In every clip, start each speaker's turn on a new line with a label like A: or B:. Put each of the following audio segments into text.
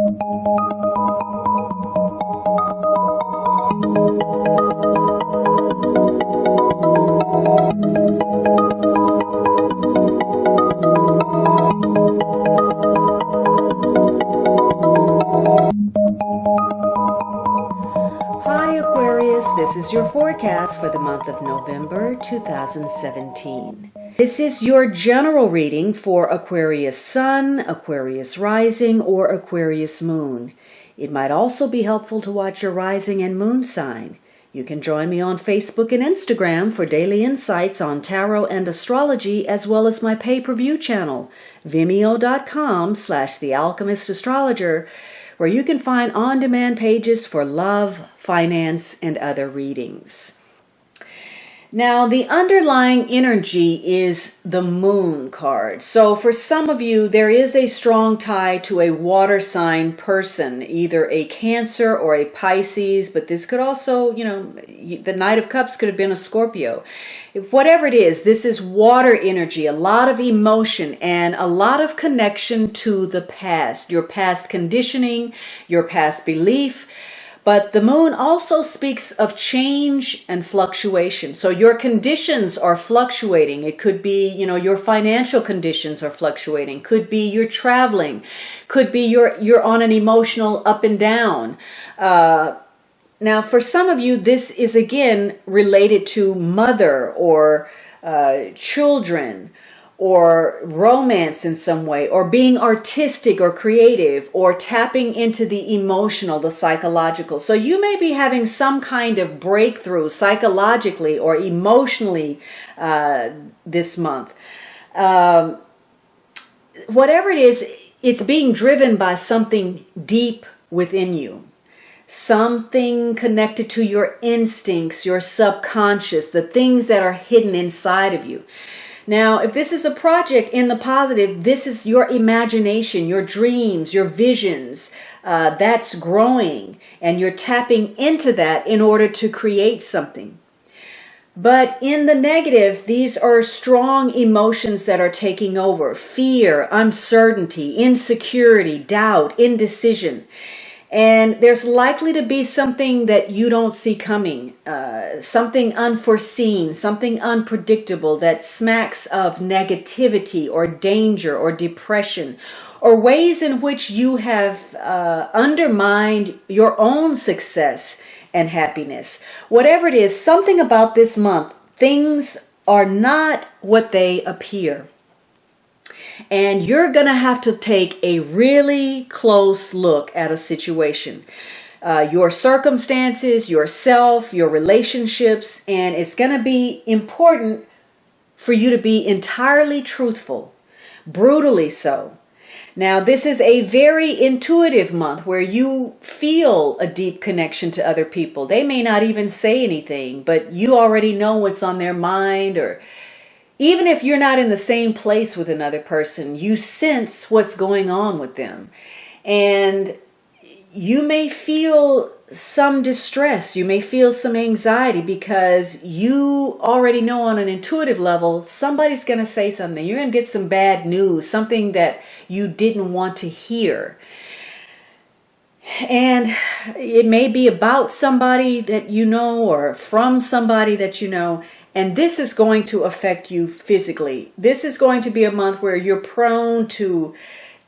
A: Hi Aquarius, this is your forecast for the month of November 2017. This is your general reading for Aquarius Sun, Aquarius Rising, or Aquarius Moon. It might also be helpful to watch your rising and moon sign. You can join me on Facebook and Instagram for daily insights on tarot and astrology, as well as my pay-per-view channel, vimeo.com/thealchemistastrologer, where you can find on-demand pages for love, finance, and other readings. Now, the underlying energy is the Moon card. So for some of you, there is a strong tie to a water sign person, either a Cancer or a Pisces, but this could also, the Knight of Cups could have been a Scorpio. Whatever it is, this is water energy, a lot of emotion and a lot of connection to the past, your past conditioning, your past belief. But the moon also speaks of change and fluctuation. So your conditions are fluctuating. It could be, your financial conditions are fluctuating. Could be you're traveling. Could be you're on an emotional up and down. Now, for some of you, this is again related to mother or children, or romance in some way, or being artistic or creative, or tapping into the emotional, the psychological. So you may be having some kind of breakthrough psychologically or emotionally this month. Whatever it is, it's being driven by something deep within you. Something connected to your instincts, your subconscious, the things that are hidden inside of you. Now, if this is a project in the positive, this is your imagination, your dreams, your visions, that's growing, and you're tapping into that in order to create something. But in the negative, these are strong emotions that are taking over: fear, uncertainty, insecurity, doubt, indecision. And there's likely to be something that you don't see coming, something unforeseen, something unpredictable that smacks of negativity or danger or depression, or ways in which you have undermined your own success and happiness. Whatever it is, something about this month, things are not what they appear. And you're going to have to take a really close look at a situation, your circumstances, yourself, your relationships, and it's going to be important for you to be entirely truthful, brutally so. Now, this is a very intuitive month where you feel a deep connection to other people. They may not even say anything, but you already know what's on their mind, or even if you're not in the same place with another person, you sense what's going on with them. And you may feel some distress. You may feel some anxiety because you already know on an intuitive level, somebody's going to say something. You're going to get some bad news, something that you didn't want to hear. And it may be about somebody that you know or from somebody that you know. And this is going to affect you physically. This is going to be a month where you're prone to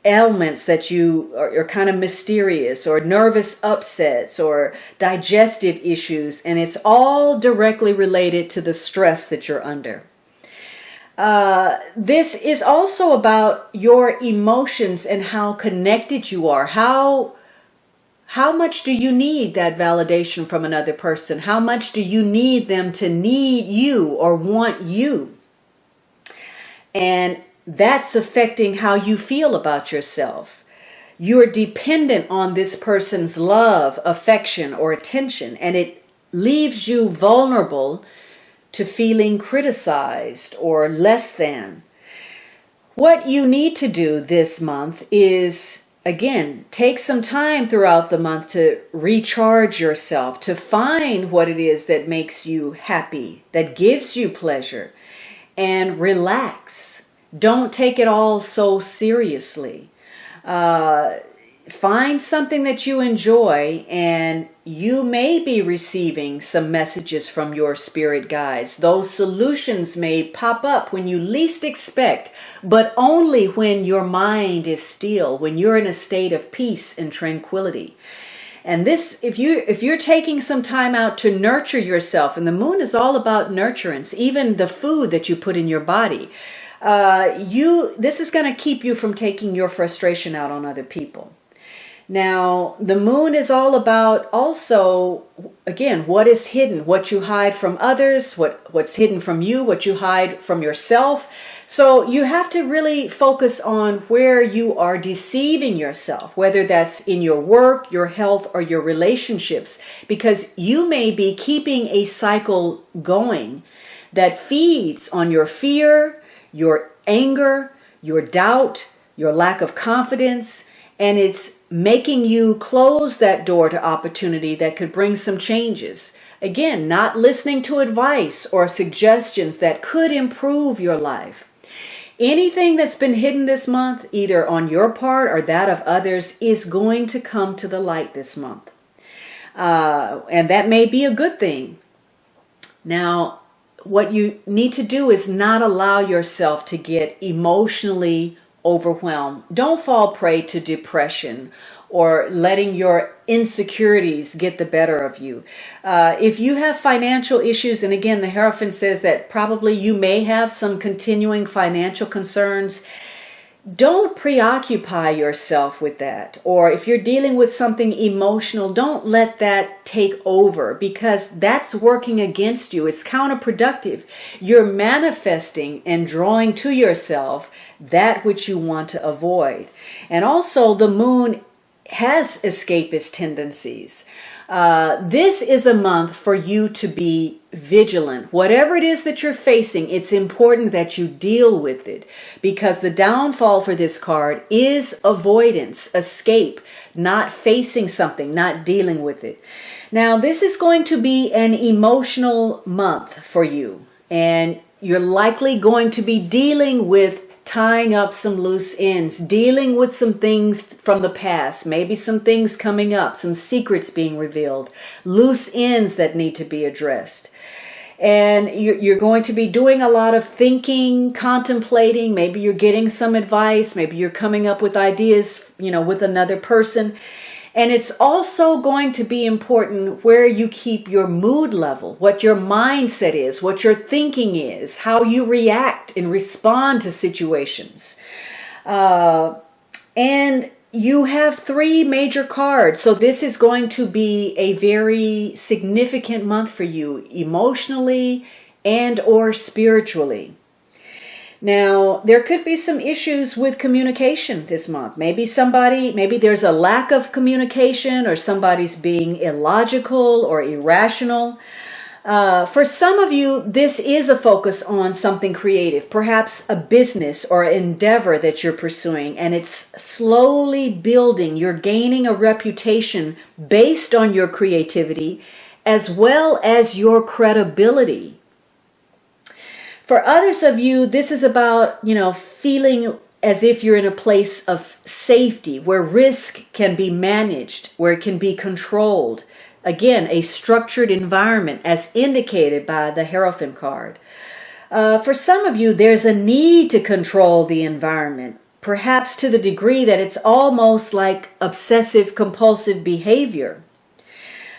A: ailments that you are kind of mysterious, or nervous upsets, or digestive issues. And it's all directly related to the stress that you're under. This is also about your emotions and how connected you are. How much do you need that validation from another person? How much do you need them to need you or want you? And that's affecting how you feel about yourself. You're dependent on this person's love, affection, or attention, and it leaves you vulnerable to feeling criticized or less than. What you need to do this month is, again, take some time throughout the month to recharge yourself, to find what it is that makes you happy, that gives you pleasure, and relax. Don't take it all so seriously. find something that you enjoy, and you may be receiving some messages from your spirit guides. Those solutions may pop up when you least expect, but only when your mind is still, when you're in a state of peace and tranquility. And this, if you're taking some time out to nurture yourself, and the moon is all about nurturance, even the food that you put in your body, this is going to keep you from taking your frustration out on other people. Now, the moon is all about also, again, what is hidden, what you hide from others, what's hidden from you, what you hide from yourself. So you have to really focus on where you are deceiving yourself, whether that's in your work, your health, or your relationships, because you may be keeping a cycle going that feeds on your fear, your anger, your doubt, your lack of confidence, and it's making you close that door to opportunity that could bring some changes. Again, not listening to advice or suggestions that could improve your life. Anything that's been hidden this month, either on your part or that of others, is going to come to the light this month. And that may be a good thing. Now, what you need to do is not allow yourself to get emotionally overwhelmed. Don't fall prey to depression or letting your insecurities get the better of you. If you have financial issues, and again, the Hierophant says that probably you may have some continuing financial concerns, don't preoccupy yourself with that. Or if you're dealing with something emotional, don't let that take over, because that's working against you. It's counterproductive. You're manifesting and drawing to yourself that which you want to avoid. And also, the moon has escapist tendencies. This is a month for you to be vigilant. Whatever it is that you're facing, it's important that you deal with it, because the downfall for this card is avoidance, escape, not facing something, not dealing with it. Now, this is going to be an emotional month for you, and you're likely going to be dealing with tying up some loose ends, dealing with some things from the past, maybe some things coming up, some secrets being revealed, loose ends that need to be addressed. And you're going to be doing a lot of thinking, contemplating. Maybe you're getting some advice. Maybe you're coming up with ideas, with another person. And it's also going to be important where you keep your mood level, what your mindset is, what your thinking is, how you react and respond to situations. And you have 3 major cards. So this is going to be a very significant month for you, emotionally and or spiritually. Now, there could be some issues with communication this month. Maybe there's a lack of communication, or somebody's being illogical or irrational. For some of you, this is a focus on something creative, perhaps a business or endeavor that you're pursuing, and it's slowly building. You're gaining a reputation based on your creativity as well as your credibility. For others of you, this is about, feeling as if you're in a place of safety, where risk can be managed, where it can be controlled. Again, a structured environment, as indicated by the Hierophant card. For some of you, there's a need to control the environment, perhaps to the degree that it's almost like obsessive compulsive behavior.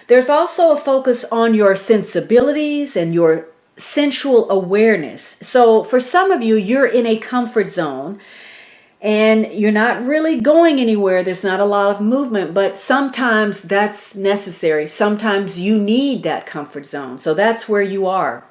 A: There's also a focus on your sensibilities and your sensual awareness. So for some of you, you're in a comfort zone and you're not really going anywhere. There's not a lot of movement, but sometimes that's necessary. Sometimes you need that comfort zone. So that's where you are.